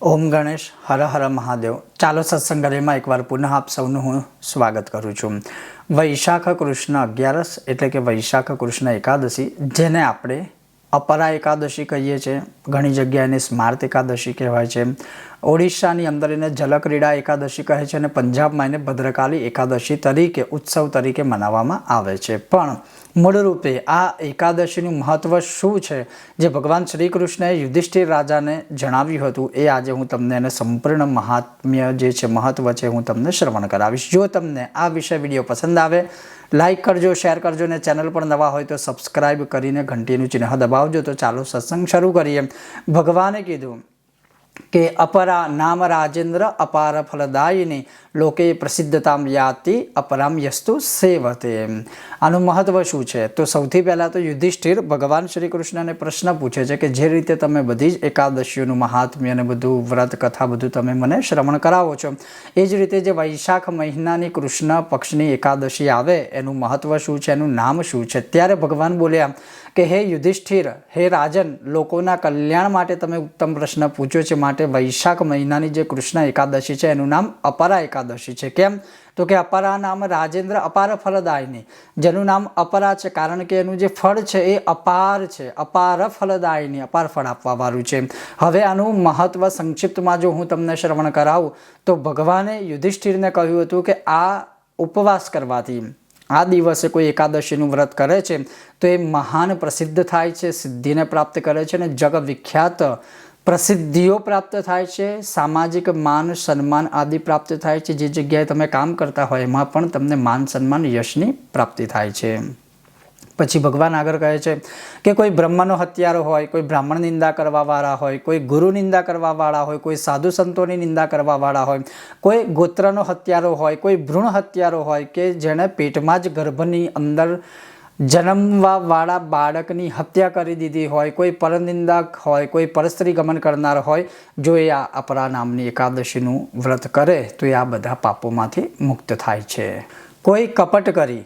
ઓમ ગણેશ હર હર મહાદેવ. ચાલો સત્સંગમાં એકવાર પુનઃ આપ સૌનું હું સ્વાગત કરું છું. વૈશાખ કૃષ્ણ 11 એટલે કે વૈશાખ કૃષ્ણ એકાદશી, જેને આપણે અપરા એકાદશી કહીએ છીએ. ઘણી જગ્યાએ એને સ્માર્ત એકાદશી કહેવાય છે. ઓડિશાની અંદર એને જલક્રીડા એકાદશી કહે છે અને પંજાબમાં એને ભદ્રકાલી એકાદશી તરીકે ઉત્સવ તરીકે મનાવવામાં આવે છે. પણ મૂળરૂપે આ એકાદશીનું મહત્ત્વ શું છે, જે ભગવાન શ્રી કૃષ્ણએ યુધિષ્ઠિર રાજાને જણાવ્યું હતું, એ આજે હું તમને એને સંપૂર્ણ મહાત્મ્ય જે છે, મહત્ત્વ છે, હું તમને શ્રવણ કરાવીશ. જો તમને આ વિષય વિડીયો પસંદ આવે, લાઇક કરજો, શેર કરજો અને ચેનલ પર નવા હોય તો સબસ્ક્રાઈબ કરીને ઘંટીનું ચિહ્ન દબાવજો. તો ચાલો સત્સંગ શરૂ કરીએ. ભગવાને કીધું કે અપરા નામ રાજેન્દ્ર અપાર ફલદાયિની લોકે પ્રસિદ્ધતામ યાતિ અપરામ યસ્તુ સેવતે. આનું મહત્વ શું છે? તો સૌથી પહેલાં તો યુધિષ્ઠિર ભગવાન શ્રી કૃષ્ણને પ્રશ્ન પૂછે છે કે જે રીતે તમે બધી જ એકાદશીઓનું મહાત્મ્ય અને બધું વ્રત કથા બધું તમે મને શ્રવણ કરાવો છો, એ જ રીતે જે વૈશાખ મહિનાની કૃષ્ણ પક્ષની એકાદશી આવે એનું મહત્વ શું છે, એનું નામ શું છે? ત્યારે ભગવાન બોલ્યા કે હે યુધિષ્ઠિર, હે રાજન, લોકોના કલ્યાણ માટે તમે ઉત્તમ પ્રશ્ન પૂછ્યો છે. માટે વૈશાખ મહિનાની જે કૃષ્ણ એકાદશી છે એનું નામ અપરા એકાદશી છે. કેમ? તો કે અપરા નામ રાજેન્દ્ર અપાર ફલદાયિની. જેનું નામ અપરા છે કારણ કે એનું જે ફળ છે એ અપાર છે. અપાર ફલદાયિની, અપાર ફળ આપવા વાળું છે. હવે આનું મહત્વ સંક્ષિપ્તમાં જો હું તમને શ્રવણ કરાવું તો ભગવાને યુધિષ્ઠિરને કહ્યું હતું કે આ ઉપવાસ કરવાથી, આ દિવસે કોઈ એકાદશીનું વ્રત કરે છે તો એ મહાન પ્રસિદ્ધ થાય છે, સિદ્ધિને પ્રાપ્ત કરે છે અને જગ વિખ્યાત પ્રસિદ્ધિઓ પ્રાપ્ત થાય છે, સામાજિક માન સન્માન આદિ પ્રાપ્ત થાય છે. જે જગ્યાએ તમે કામ કરતા હોય એમાં પણ તમને માન સન્માન યશની પ્રાપ્તિ થાય છે. પછી ભગવાન આગળ કહે છે કે કોઈ બ્રહ્મનો હત્યારો હોય, કોઈ બ્રાહ્મણ નિંદા કરવાવાળા હોય, કોઈ ગુરુ નિંદા કરવાવાળા હોય, કોઈ સાધુ સંતોની નિંદા કરવાવાળા હોય, કોઈ ગોત્રનો હત્યારો હોય, કોઈ ભ્રૂણ હત્યારો હોય કે જેણે પેટમાં જ ગર્ભની અંદર જન્મવાવાળા બાળકની હત્યા કરી દીધી હોય, કોઈ પરનિંદક હોય, કોઈ પરસ્ત્રી ગમન કરનાર હોય, જો એ આ અપરા નામની એકાદશીનું વ્રત કરે તો એ આ બધા પાપોમાંથી મુક્ત થાય છે. કોઈ કપટ કરી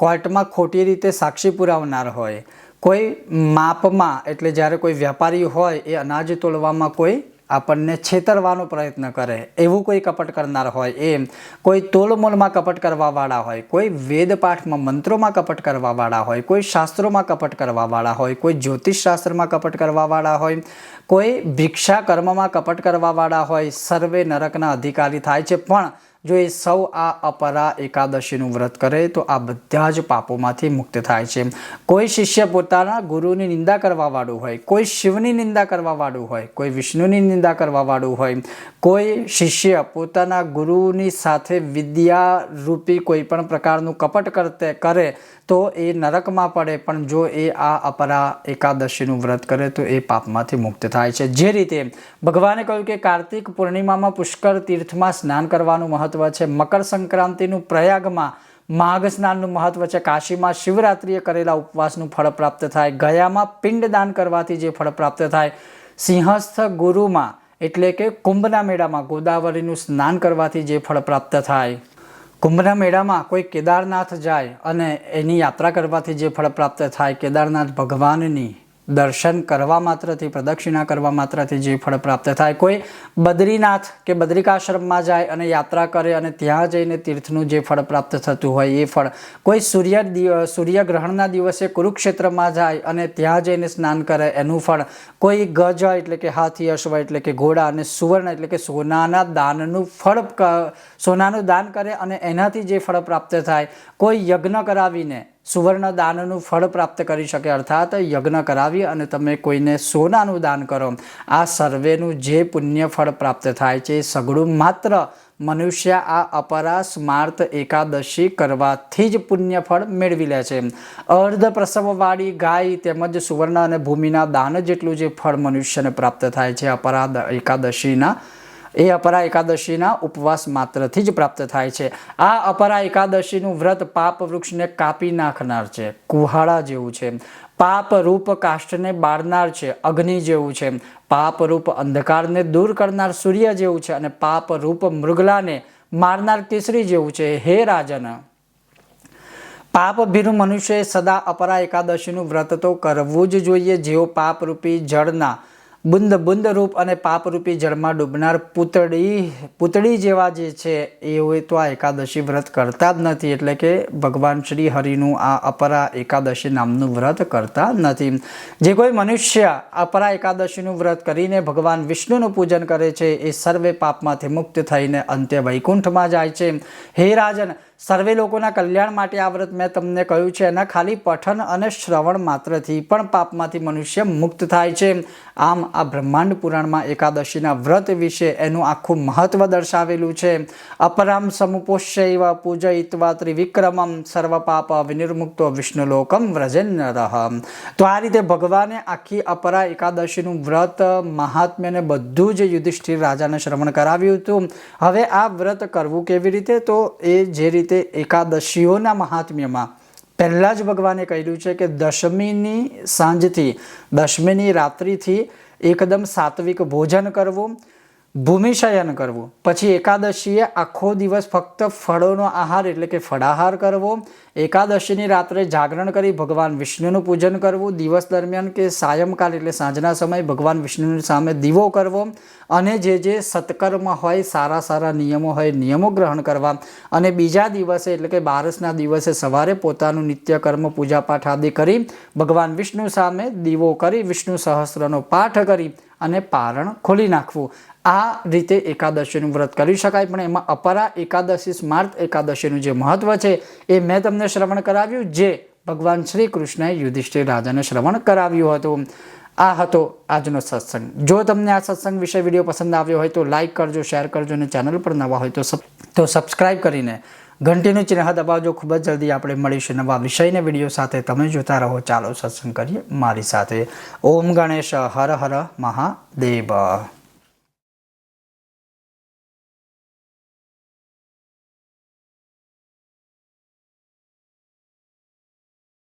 કોર્ટમાં ખોટી રીતે સાક્ષી પુરાવનાર હોય, કોઈ માપમાં એટલે જ્યારે કોઈ વેપારી હોય એ અનાજ તોલવામાં કોઈ આપણને છેતરવાનો પ્રયત્ન કરે, એવું કોઈ કપટ કરનાર હોય, એમ કોઈ તોલમોલમાં કપટ કરવાવાળા હોય, કોઈ વેદપાઠમાં મંત્રોમાં કપટ કરવાવાળા હોય, કોઈ શાસ્ત્રોમાં કપટ કરવાવાળા હોય, કોઈ જ્યોતિષ શાસ્ત્રમાં કપટ કરવાવાળા હોય, કોઈ ભિક્ષા કર્મમાં કપટ કરવાવાળા હોય, સર્વે નરકના અધિકારી થાય છે. પણ જો એ સૌ આ અપરા એકાદશીનું વ્રત કરે તો આ બધા જ પાપોમાંથી મુક્ત થાય છે. કોઈ શિષ્ય પોતાના ગુરુની નિંદા કરવાવાળું હોય, કોઈ શિવની નિંદા કરવાવાળું હોય, કોઈ વિષ્ણુની નિંદા કરવાવાળું હોય, કોઈ શિષ્ય પોતાના ગુરુની સાથે વિદ્યારૂપી કોઈ પણ પ્રકારનું કપટ કરે તો એ નરકમાં પડે. પણ જો એ આ અપરા એકાદશીનું વ્રત કરે તો એ પાપમાંથી મુક્ત થાય છે. જે રીતે ભગવાને કહ્યું કે કાર્તિક પૂર્ણિમામાં પુષ્કર તીર્થમાં સ્નાન કરવાનું મહત્વ છે, મકર સંક્રાંતિનું પ્રયાગમાં માઘ સ્નાનનું મહત્વ છે, કાશીમાં શિવરાત્રિએ કરેલા ઉપવાસનું ફળ પ્રાપ્ત થાય, ગયામાં પિંડદાન કરવાથી જે ફળ પ્રાપ્ત થાય, સિંહસ્થ ગુરુમાં એટલે કે કુંભના મેળામાં ગોદાવરીનું સ્નાન કરવાથી જે ફળ પ્રાપ્ત થાય, કુંભના મેળામાં કોઈ કેદારનાથ જાય અને એની યાત્રા કરવાથી જે ફળ પ્રાપ્ત થાય, કેદારનાથ ભગવાનની દર્શન કરવા માત્રથી, પ્રદક્ષિણા કરવા માત્રથી જે ફળ પ્રાપ્ત થાય, કોઈ બદ્રીનાથ કે બદ્રિકાશ્રમમાં જાય અને યાત્રા કરે અને ત્યાં જઈને તીર્થનું જે ફળ પ્રાપ્ત થતું હોય એ ફળ, કોઈ સૂર્યગ્રહણના દિવસે કુરુક્ષેત્રમાં જાય અને ત્યાં જઈને સ્નાન કરે એનું ફળ, કોઈ ગજ એટલે કે હાથી, અશ્વ એટલે કે ઘોડા અને સુવર્ણ એટલે કે સોનાના દાનનું ફળ, સોનાનું દાન કરે અને એનાથી જે ફળ પ્રાપ્ત થાય, કોઈ યજ્ઞ કરાવીને સુવર્ણ દાનનું ફળ પ્રાપ્ત કરી શકે, અર્થાત યજ્ઞ કરાવી અને તમે કોઈને સોનાનું દાન કરો, આ સર્વેનું જે પુણ્ય ફળ પ્રાપ્ત થાય છે એ સઘળું માત્ર મનુષ્ય આ અપરા સ્માર્ત એકાદશી કરવાથી જ પુણ્ય ફળ મેળવી લે છે. અર્ધ પ્રસવવાળી ગાય તેમજ સુવર્ણ અને ભૂમિના દાન જેટલું જે ફળ મનુષ્યને પ્રાપ્ત થાય છે અપરા એકાદશીના, એ અપરા એકાદશીના ઉપવાસ માત્રથી જ પ્રાપ્ત થાય છે. આ અપરા એકાદશીનું વ્રત પાપ વૃક્ષને કાપી નાખનાર છે, કુહાડા જેવું છે, પાપ રૂપ કાષ્ઠને બાળનાર છે, અગ્નિ જેવું છે, પાપ રૂપ અંધકારને દૂર કરનાર સૂર્ય જેવું છે અને પાપ રૂપ મૃગલાને મારનાર કેસરી જેવું છે. હે રાજન, પાપ ભીરુ મનુષ્યએ સદા અપરા એકાદશીનું વ્રત તો કરવું જ જોઈએ. જેઓ પાપરૂપી જળના બુંદ બુંદ રૂપ અને પાપરૂપી જળમાં ડૂબનાર પૂતળી જેવા જે છે એ તો આ એકાદશી વ્રત કરતા જ નથી, એટલે કે ભગવાન શ્રી હરિનું આ અપરા એકાદશી નામનું વ્રત કરતા નથી. જે કોઈ મનુષ્ય અપરા એકાદશીનું વ્રત કરીને ભગવાન વિષ્ણુનું પૂજન કરે છે એ સર્વે પાપમાંથી મુક્ત થઈને અંતે વૈકુંઠમાં જાય છે. હે રાજન, સર્વે લોકોના કલ્યાણ માટે આ વ્રત મેં તમને કહ્યું છે, એના ખાલી પઠન અને શ્રવણ માત્રથી પણ પાપમાંથી મનુષ્ય મુક્ત થાય છે. આમ આ બ્રહ્માંડ પુરાણમાં એકાદશીના વ્રત વિશે એનું આખું મહત્વ દર્શાવેલું છે. અપરામ સમુપોષ્યૈવ પૂજયિત્વા ત્રિવિક્રમમ સર્વ પાપ વિનિર્મુક્તો વિષ્ણુલોકમ વ્રજેન્નરઃ. તો આ રીતે ભગવાને આખી અપરા એકાદશીનું વ્રત મહાત્મ્યને બધું જ યુધિષ્ઠિર રાજાને શ્રવણ કરાવ્યું હતું. હવે આ વ્રત કરવું કેવી રીતે? તો એ જે રીતે એકાદશીઓના મહાત્મ્યમાં પહેલાં જ ભગવાને કહ્યું છે કે દશમીની સાંજથી દશમીની રાત્રિથી એકદમ સાત્વિક ભોજન કરવું, ભૂમિશયન કરવું. પછી એકાદશીએ આખો દિવસ ફક્ત ફળોનો આહાર એટલે કે ફળાહાર કરવો. એકાદશીની રાત્રે જાગરણ કરી ભગવાન વિષ્ણુનું પૂજન કરવું. દિવસ દરમિયાન કે સાયંકાળ એટલે સાંજના સમયે ભગવાન વિષ્ણુની સામે દીવો કરવો. અને જે સત્કર્મ હોય, સારા સારા નિયમો હોય, નિયમો ગ્રહણ કરવા. અને બીજા દિવસે એટલે કે બારસના દિવસે સવારે પોતાનું નિત્યકર્મ પૂજાપાઠ આદિ કરી ભગવાન વિષ્ણુ સામે દીવો કરી વિષ્ણુ સહસ્રનો પાઠ કરી અને પારણ ખોલી નાખવું. આ રીતે એકાદશીનું વ્રત કરી શકાય. પણ એમાં અપરા એકાદશી, સ્માર્ત એકાદશીનું જે મહત્વ છે એ મેં તમને શ્રવણ કરાવ્યું, જે ભગવાન શ્રી કૃષ્ણએ યુધિષ્ઠિર રાજાને શ્રવણ કરાવ્યું હતું. આ હતો આજનો સત્સંગ. જો તમને આ સત્સંગ વિશે વિડીયો પસંદ આવ્યો હોય તો લાઇક કરજો, શેર કરજો, અને ચેનલ પર નવા હોય તો સબસ્ક્રાઈબ કરીને ઘંટીનું ચિહ્ન દબાવજો. ખૂબ જ જલ્દી આપણે મળીશું નવા વિષયના વિડીયો સાથે. તમે જોતા રહો ચાલો સત્સંગ કરીએ મારી સાથે. ઓમ ગણેશ હર હર મહાદેવ.